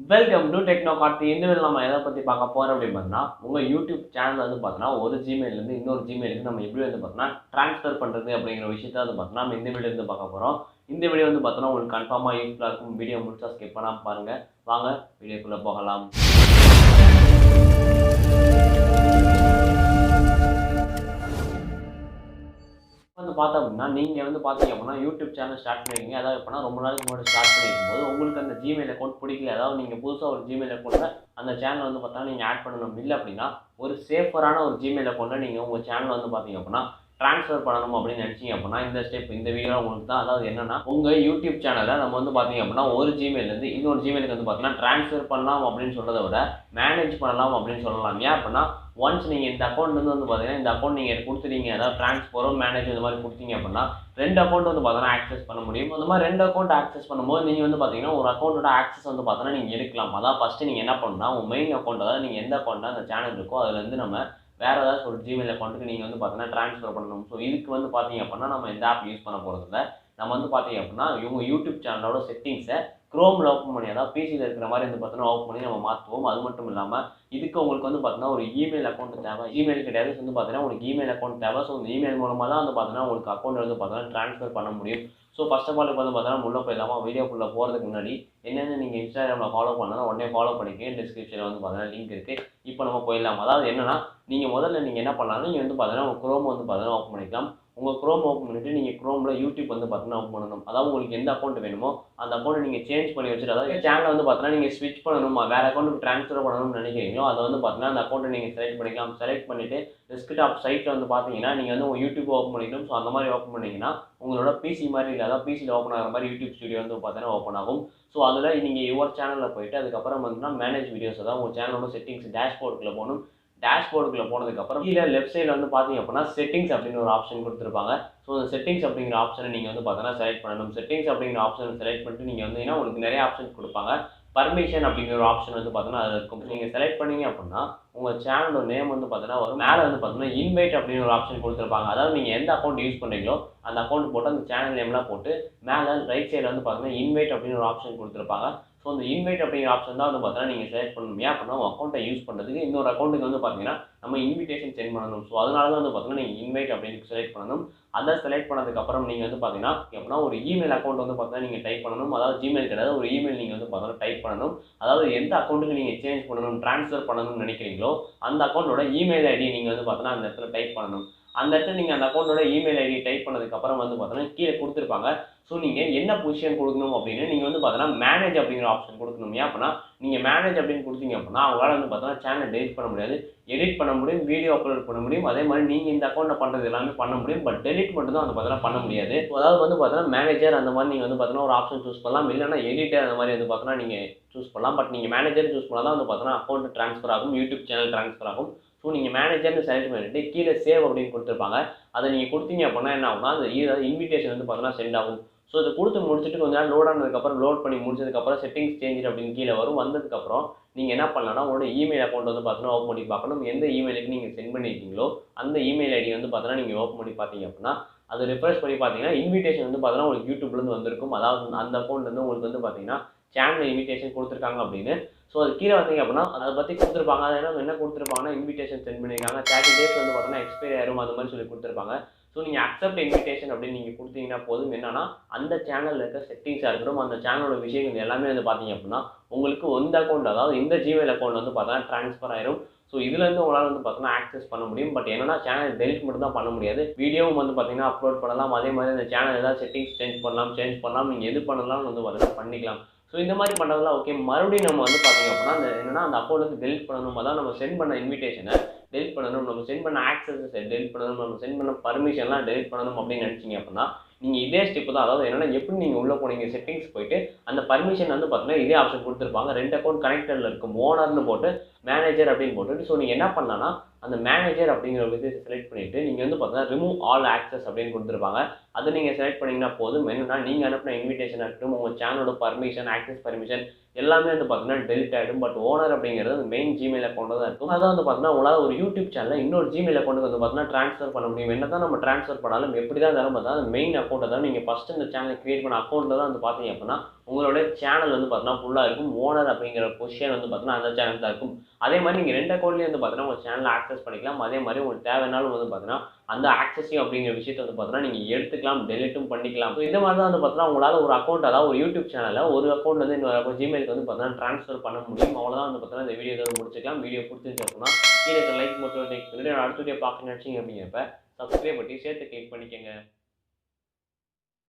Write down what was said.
Welcome to Techno Karthi. இந்த வீடியோல நம்ம எதை பத்தி பார்க்க போறோம் அப்படின்னு பார்த்தீங்கன்னா, உங்க YouTube சேனல் வந்து பார்த்தீங்கன்னா, ஒரு Gmail இருந்து இன்னொரு Gmailக்கு நம்ம எப்படி வந்து பார்த்தீங்கன்னா ட்ரான்ஸ்ஃபர் பண்றது அப்படிங்கிற விஷயத்தை வந்து பார்த்தீங்கன்னா, நம்ம இந்த வீடியோல இருந்து பார்க்க போறோம். இந்த வீடியோ வந்து பார்த்தீங்கன்னா, உங்களுக்கு கன்ஃபார்மா யூஸ்ஃபுல்லா இருக்கும். வீடியோ முழுசா ஸ்கிப் பண்ணாம பாருங்க. வாங்க வீடியோக்குள்ள போகலாம். வந்து பார்த்தோம் அப்படின்னா, நீங்க வந்து பார்த்தீங்க அப்படின்னா, யூடியூப் சேனல் ஸ்டார்ட் பண்ணிருக்கீங்க. அதாவது எப்படின்னா, ரொம்ப நாளைக்கு முன்னாடி ஸ்டார்ட் பண்ணியிருக்கும்போது, உங்களுக்கு அந்த Gmail அக்கவுண்ட் பிடிக்கல. அதாவது நீங்க புதுசா ஒரு Gmail அக்கவுண்ட்ல அந்த சேனல் வந்து பார்த்தா நீங்க ஆட் பண்ணணும். இல்ல அப்படின்னா, ஒரு சேஃபரான ஒரு Gmail அக்கவுண்ட்ல நீங்க உங்க சேனல் வந்து பார்த்தீங்க அப்படின்னா, ட்ரான்ஸ்ஃபர் பண்ணணும் அப்படின்னு நினைச்சீங்க அப்படின்னா, இந்த ஸ்டெப் இந்த வீடியோல உங்களுக்கு தான். அதாவது என்னன்னா, உங்க யூடியூப் சேனல நம்ம வந்து பார்த்தீங்க அப்படின்னா, ஒரு Gmailல இருந்து இன்னொரு Gmailக்கு வந்து பார்த்தீங்கன்னா, ட்ரான்ஸ்ஃபர் பண்ணலாம் அப்படின்னு சொல்றத விட, மேனேஜ் பண்ணலாம் அப்படின்னு சொல்லலாம். ஏன் அப்படின்னா, ஒன்ஸ் நீங்க இந்த அக்கவுண்ட்லேருந்து வந்து பார்த்தீங்கன்னா, இந்த அக்கவுண்ட் நீங்க குடுத்துட்டீங்க. அதாவது ட்ரான்ஸ்ஃபரோ, மேனேஜ் இந்த மாதிரி குடுத்தீங்க அப்படின்னா, 2 அக்கவுண்ட் வந்து பார்த்தீங்கன்னா ஆக்சஸ் பண்ண முடியும். அந்த மாதிரி 2 அக்கவுண்ட் ஆக்சஸ் பண்ணும்போது, நீங்க வந்து பார்த்தீங்கன்னா, ஒரு அக்கவுண்டோட ஆக்சஸ் வந்து பார்த்தீங்கன்னா, நீங்க எடுக்கலாம். அதான் ஃபர்ஸ்ட் நீங்க என்ன பண்ணணும்னா, உங்க மெயின் அக்கவுண்ட் அதாவது நீங்க எந்த அக்கவுண்ட்ல அந்த சேனல் இருக்கோ, அதுலேருந்து நம்ம வேற ஏதாச்சும் ஒரு Gmail அக்கவுண்ட்டுக்கு நீங்க வந்து பார்த்தீங்கன்னா ட்ரான்ஸ்ஃபர் பண்ணணும். ஸோ இதுக்கு வந்து பார்த்தீங்க அப்படின்னா, நம்ம இந்த ஆப் யூஸ் பண்ண போறதில்ல. நம்ம வந்து பார்த்தீங்க அப்படின்னா, உங்க யூடியூப் சேனலோட செட்டிங்ஸை குரோம்ல ஓப்பன் பண்ணி, அதாவது பிசியில் இருக்கிற மாதிரி வந்து பார்த்தீங்கன்னா ஓப்பன் பண்ணி நம்ம மாற்றுவோம். அது மட்டும் இல்லாமல் இதுக்கு உங்களுக்கு வந்து பார்த்தீங்கன்னா ஒரு இமெயில் அக்கௌண்ட் தேவை. இமெயில் கிடையாது வந்து பார்த்தீங்கன்னா உங்களுக்கு இமெயில் அக்கௌண்ட் தேவை. ஸோ இந்த இமெயில் மூலமாக தான் வந்து பார்த்தீங்கன்னா உங்களுக்கு அக்கௌண்ட் வந்து பார்த்தீங்கன்னா ட்ரான்ஸ்ஃபர் பண்ண முடியும். ஸோ ஃபர்ஸ்ட் ஆஃப் ஆல் இப்போ வந்து பார்த்தீங்கன்னா உள்ள போயிடலாமா? வீடியோக்குள்ளே போகிறதுக்கு முன்னாடி என்னென்ன நீங்கள் இன்ஸ்டாகிராமில் ஃபாலோ பண்ணாலும் உடனே ஃபாலோ பண்ணிக்க. டிஸ்கிரிப்ஷனில் வந்து பார்த்தீங்கன்னா லிங்க் இருக்குது. இப்போ நம்ம போயிடலாம். அதாவது என்னன்னா, நீங்கள் முதல்ல நீங்கள் என்ன பண்ணலாம், நீங்கள் வந்து பார்த்தீங்கன்னா உங்கள் குரோம் வந்து பார்த்தீங்கன்னா ஓப்பன் பண்ணிக்கலாம். உங்கள் குரோம் ஓப்பன் பண்ணிவிட்டு நீங்கள் குரோமில் யூடியூப் வந்து பார்த்தீங்கன்னா ஓப்பன் பண்ணணும். அதாவது உங்களுக்கு எந்த அக்கௌண்ட் வேணுமோ அந்த அக்கௌண்ட்டை நீங்கள் சேஞ்ச் பண்ணி வச்சுட்டு, அதாவது சேனலை வந்து பார்த்தீங்கன்னா நீங்கள் ஸ்விட்ச் பண்ணணும், வேறு அக்கௌண்ட்டுக்கு ட்ரான்ஸ்ஃபர் பண்ணணும்னு நினைக்கிறீங்களோ அதை வந்து பார்த்தீங்கன்னா அந்த அக்கௌண்ட்டை நீங்கள் செலக்ட் பண்ணிக்கலாம். செலக்ட் பண்ணிவிட்டு டெஸ்க்டாப் சைட்டில் வந்து பார்த்தீங்கன்னா நீங்கள் வந்து உங்கள் யூடியூப் ஓப்பன் பண்ணிக்கணும். ஸோ அந்த மாதிரி ஓப்பன் பண்ணிங்கன்னா உங்களோட பிசி மாதிரி இல்லை, அதாவது பிசியில் ஓப்பன் ஆகிற மாதிரி யூடியூப் ஸ்டுடியோ வந்து பார்த்தீங்கன்னா ஓப்பன் ஆகும். ஸோ அதில் நீங்கள் யுவர் சேனலில் போயிட்டு அதுக்கப்புறம் வந்து மேனேஜ் வீடியோஸ், அதாவது உங்கள் சேனலோட செட்டிங்ஸ் டேஷ்போர்டுக்குள்ளே போகணும். டேஷ்போர்டுக்குள்ளே போனதுக்கப்புறம் கீழே லெஃப்ட் சைடில் வந்து பார்த்தீங்க அப்படின்னா செட்டிங்ஸ் அப்படின்னு ஒரு ஆப்ஷன் கொடுத்துருப்பாங்க. ஸோ அந்த செட்டிங்ஸ் அப்படிங்கிற ஆப்ஷனை நீங்கள் வந்து பார்த்தீங்கன்னா செலக்ட் பண்ணணும். செட்டிங்ஸ் அப்படிங்கிற ஆப்ஷனை செலக்ட் பண்ணிட்டு நீங்கள் வந்தீங்கன்னா உங்களுக்கு நிறைய ஆப்ஷன் கொடுப்பாங்க. பர்மிஷன் அப்படிங்கிற ஒரு ஆப்ஷன் வந்து பார்த்தீங்கன்னா அதில் இருக்கும். நீங்கள் செலக்ட் பண்ணீங்க அப்படின்னா உங்கள் சேனலோட நேம் வந்து பார்த்தீங்கன்னா வரும். மேலே வந்து பார்த்தீங்கன்னா இன்வைட் அப்படின்னு ஒரு ஆப்ஷன் கொடுத்துருப்பாங்க. அதாவது நீங்கள் எந்த அக்கௌண்ட் யூஸ் பண்ணுறீங்களோ அந்த அக்கௌண்ட் போட்டு அந்த சேனல் நேம்லாம் போட்டு மேலே ரைட் சைடில் வந்து பார்த்தீங்கன்னா இன்வைட் அப்படின்னு ஒரு ஆப்ஷன் கொடுத்துருப்பாங்க. ஸோ அந்த இன்வைட் அப்படிங்கிற ஆப்ஷன் தான் வந்து பார்த்தீங்கன்னா நீங்கள் செலக்ட் பண்ணணும். ஏன் அப்படின்னா உங்கள் அக்கௌண்ட்டை யூஸ் பண்ணுறதுக்கு இன்னொரு அக்கௌண்ட்டுக்கு வந்து பார்த்தீங்கன்னா நம்ம இன்விடேஷன் சென்ட் பண்ணணும். ஸோ அதனால தான் வந்து பார்த்தீங்கன்னா நீங்கள் இன்வைட் அப்படின்னு செலக்ட் பண்ணணும். அதை செலக்ட் பண்ணதுக்கப்புறம் நீங்கள் வந்து பார்த்தீங்கன்னா எப்படின்னா ஒரு இமெயில் அக்கௌண்ட் வந்து பார்த்தீங்கன்னா நீங்கள் டைப் பண்ணணும். அதாவது ஜிமெயில் கிடையாது, ஒரு இமெயில் நீங்கள் வந்து பார்த்தீங்கன்னா டைப் பண்ணணும். அதாவது எந்த அக்கௌண்ட்டுக்கு நீங்கள் சேஞ்ச் பண்ணணும், ட்ரான்ஸ்ஃபர் பண்ணணும்னு நினைக்கிறீங்களோ அந்த அக்கௌண்ட்டோட இமெயில் ஐடி நீங்கள் வந்து பார்த்தீங்கன்னா அந்த இடத்துல டைப் பண்ணணும். அந்த இடத்துல நீங்கள் அந்த அக்கௌண்ட்டோட இமெயில் ஐடி டைப் பண்ணதுக்கப்புறம் வந்து பார்த்தீங்கன்னா கீழே கொடுத்துருப்பாங்க. ஸோ நீங்கள் என்ன பொசிஷன் கொடுக்கணும் அப்படின்னு நீங்கள் வந்து பார்த்தீங்கன்னா மேனேஜ் அப்படிங்கிற ஆப்ஷன் கொடுக்கணும். ஏன் அப்படின்னா நீங்கள் மேனேஜ் அப்படின்னு கொடுத்தீங்க அப்படின்னா அவங்களால வந்து பார்த்தீங்கன்னா சேனல் டெலிட் பண்ண முடியாது. எடிட் பண்ண முடியும், வீடியோ அப்லோட் பண்ண முடியும். அதே மாதிரி நீங்கள் இந்த அக்கௌண்ட்டில் பண்ணுறது எல்லாமே பண்ண முடியும். பட் டெலிட் மட்டும் தான் வந்து பார்த்தீங்கன்னா பண்ண முடியாது. அதாவது வந்து பார்த்தீங்கன்னா மேனேஜர் அந்த மாதிரி நீங்கள் வந்து பார்த்தீங்கன்னா ஒரு ஆப்ஷன் சூஸ் பண்ணலாம். இல்லைன்னா எடிட்டர் அந்த மாதிரி வந்து பார்த்தீங்கன்னா நீங்கள் சூஸ் பண்ணலாம். பட் நீங்கள் மேனேஜர் சூஸ் பண்ணால் தான் வந்து பார்த்தீங்கன்னா அக்கௌண்ட் ட்ரான்ஸ்ஃபர் ஆகும், யூடியூப் சேனல் ட்ரான்ஸ்ஃபர் ஆகும். ஸோ நீங்கள் மேனேஜர்னு செலக்ட் பண்ணிட்டு கீழே சேவ் அப்படின்னு கொடுத்துருப்பாங்க. அதை நீங்கள் கொடுத்தீங்க அப்படின்னா என்ன ஆகும்னா அந்த இன்விடேஷன் வந்து பார்த்தீங்கன்னா சென்ட் ஆகும். ஸோ இதை கொடுத்து முடிச்சுட்டு கொஞ்ச நேரம் லோட் ஆனதுக்கப்புறம் லோட் பண்ணி முடிச்சதுக்கப்புறம் செட்டிங்ஸ் சேஞ்ச் அப்படின்னு கீழே வரும். வந்ததுக்கப்புறம் நீங்கள் என்ன பண்ணலாம்னா உங்களோட இமெயில் அக்கௌண்ட் வந்து பார்த்தீங்கன்னா ஓப்பன் பண்ணி பார்க்கணும். எந்த இமெயிலுக்கு நீங்கள் சென்ட் பண்ணியிருக்கீங்களோ அந்த இமெயில் ஐடி வந்து பார்த்தீங்கன்னா நீங்கள் ஓப்பன் பண்ணி பார்த்தீங்க அப்படின்னா அதை ரிஃப்ரெஷ் பண்ணி பார்த்தீங்கன்னா இன்விடேஷன் வந்து பார்த்தீங்கன்னா உங்களுக்கு யூடியூப்லேருந்து வந்திருக்கும். அதாவது அந்த அக்கௌண்ட்லேருந்து உங்களுக்கு வந்து பார்த்தீங்கன்னா சேனல் இன்விடேஷன் கொடுத்துருக்காங்க அப்படின்னு. ஸோ அது கீழே பார்த்தீங்க அப்படின்னா அதை பற்றி கொடுத்துருப்பாங்க. அது என்ன கொடுத்துருப்பாங்கன்னா இன்விடேஷன் சென்ட் பண்ணியிருக்காங்க, 30 days வந்து பார்த்தீங்கன்னா எக்ஸ்பைரி ஆயிரும், அது மாதிரி சொல்லி கொடுத்துருப்பாங்க. ஸோ நீங்கள் அக்செப்ட் இன்விடேஷன் அப்படின்னு நீங்கள் கொடுத்தீங்கன்னா போதும். என்னன்னா அந்த சேனலில் இருக்க செட்டிங்ஸாக இருக்கட்டும், அந்த சேனலோட விஷயங்கள் எல்லாமே வந்து பார்த்தீங்க அப்படின்னா உங்களுக்கு இந்த அக்கௌண்ட், அதாவது இந்த ஜிமெயில் அக்கௌண்ட் வந்து பார்த்தீங்கன்னா ட்ரான்ஸ்ஃபர் ஆயிரும். ஸோ இதுலேருந்து உங்களால் வந்து பார்த்தீங்கன்னா ஆக்சஸ் பண்ண முடியும். பட் என்னன்னா சேனல் டெலிட் மட்டும் தான் பண்ண முடியாது. வீடியோவும் வந்து பார்த்தீங்கன்னா அப்லோட் பண்ணலாம். அதே மாதிரி அந்த சேனல் ஏதாவது செட்டிங்ஸ் சேஞ்ச் பண்ணலாம். நீங்கள் எது பண்ணலாம் வந்து பார்த்தீங்கன்னா பண்ணிக்கலாம். ஸோ இந்த மாதிரி பண்ணுறதுலாம் ஓகே. மறுபடியும் நம்ம வந்து பார்த்தீங்க அப்படின்னா அந்த என்னன்னா அந்த அக்கௌண்ட் வந்து டெலிட் பண்ணணும். அதான் நம்ம சென்ட் பண்ண இன்விடேஷனை டெலிட் பண்ணணும், நம்ம சென்ட் பண்ண ஆக்சஸை டெலிட் பண்ணணும், நம்ம சென்ட் பண்ண பர்மிஷன்லாம் டெலிட் பண்ணணும் அப்படின்னு நினச்சிங்க அப்படின்னா நீங்கள் இதே ஸ்டெப் தான். அதாவது என்னன்னா எப்படி நீங்கள் உள்ளே போனீங்க செட்டிங்ஸ் போயிட்டு அந்த பர்மிஷன் வந்து பார்த்தீங்கன்னா இதே ஆப்ஷன் கொடுத்துருப்பாங்க. 2 அக்கௌண்ட் கனெக்டடில் இருக்கும். ஓனர்னு போட்டு மேனேஜர் அப்படின்னு போட்டுட்டு ஸோ நீங்கள் என்ன பண்ணலாம்னா அந்த மேனேஜர் அப்படிங்கிற விஷயத்தை செலக்ட் பண்ணிவிட்டு நீங்கள் வந்து பார்த்தீங்கன்னா ரிமூவ் ஆல் ஆக்சஸ் அப்படின்னு கொடுத்துருப்பாங்க. அதை நீங்கள் செலக்ட் பண்ணிங்கன்னா போதும். என்னன்னா நீங்கள் அனுப்பின இன்விடேஷன் ஆகட்டும், உங்கள் சேனலோட பர்மிஷன், ஆக்சஸ் பர்மிஷன் எல்லாமே வந்து பார்த்தீங்கன்னா டெலிட் ஆகிடும். பட் ஓனர் அப்படிங்கிறது அந்த மெயின் ஜிமெயில் அக்கௌண்ட் தான் இருக்கும். அதான் வந்து பார்த்தீங்கன்னா உங்களால் ஒரு யூடியூப் சேனலில் இன்னொரு ஜிமெயில் அக்கௌண்ட்டுக்கு வந்து பார்த்தீங்கன்னா ட்ரான்ஸ்ஃபர் பண்ண முடியும். என்ன தான் நம்ம ட்ரான்ஸ்ஃபர் பண்ணாலும் எப்படி தான் இருந்தாலும் பார்த்தா அந்த மெயின் அக்கௌண்ட்டை தான் நீங்கள் ஃபஸ்ட்டு இந்த சேனலை கிரியேட் பண்ண அக்கௌண்ட்டில் தான் வந்து பார்த்தீங்க அப்படின்னா உங்களோட சேனல் வந்து பார்த்தீங்கன்னா ஃபுல்லாக இருக்கும். ஓனர் அப்படிங்கிற பொசிஷன் வந்து பார்த்தீங்கன்னா அந்த சேனல் தான் இருக்கும். அதே மாதிரி நீங்கள் 2 அக்கௌண்ட்லேயும் வந்து பார்த்தீங்கன்னா உங்கள் சேனலை ஆக்சஸ் பண்ணிக்கலாம். அதே மாதிரி உங்களுக்கு தேவைனாலும் வந்து பார்த்தீங்கன்னா அந்த ஆக்சஸிங் அப்படிங்கிற விஷயத்தை வந்து பார்த்தீங்கன்னா நீங்கள் எடுத்துக்கலாம், டெலிட்டும் பண்ணிக்கலாம். ஸோ இந்த மாதிரி தான் வந்து பார்த்தீங்கன்னா உங்களால் ஒரு அக்கௌண்ட், அதாவது ஒரு யூடியூப் சேனலை ஒரு அக்கௌண்ட்லேருந்து இன்னொரு ஜிமெயிலுக்கு வந்து பார்த்தீங்கன்னா ட்ரான்ஸ்ஃபர் பண்ண முடியும். அவ்வளோதான் வந்து பார்த்தீங்கன்னா இந்த வீடியோ வந்து முடிச்சுக்கலாம். வீடியோ பிடிச்சிருந்துச்சு அப்படின்னா கீழே லைக் மட்டும் லைக் பண்ணிட்டு அடுத்த வீடியோ பார்க்க நினச்சிங்க அப்படிங்கிறப்ப சப்ஸ்கிரைப் பண்ணி சேர்த்து கிளிக் பண்ணிக்கோங்க.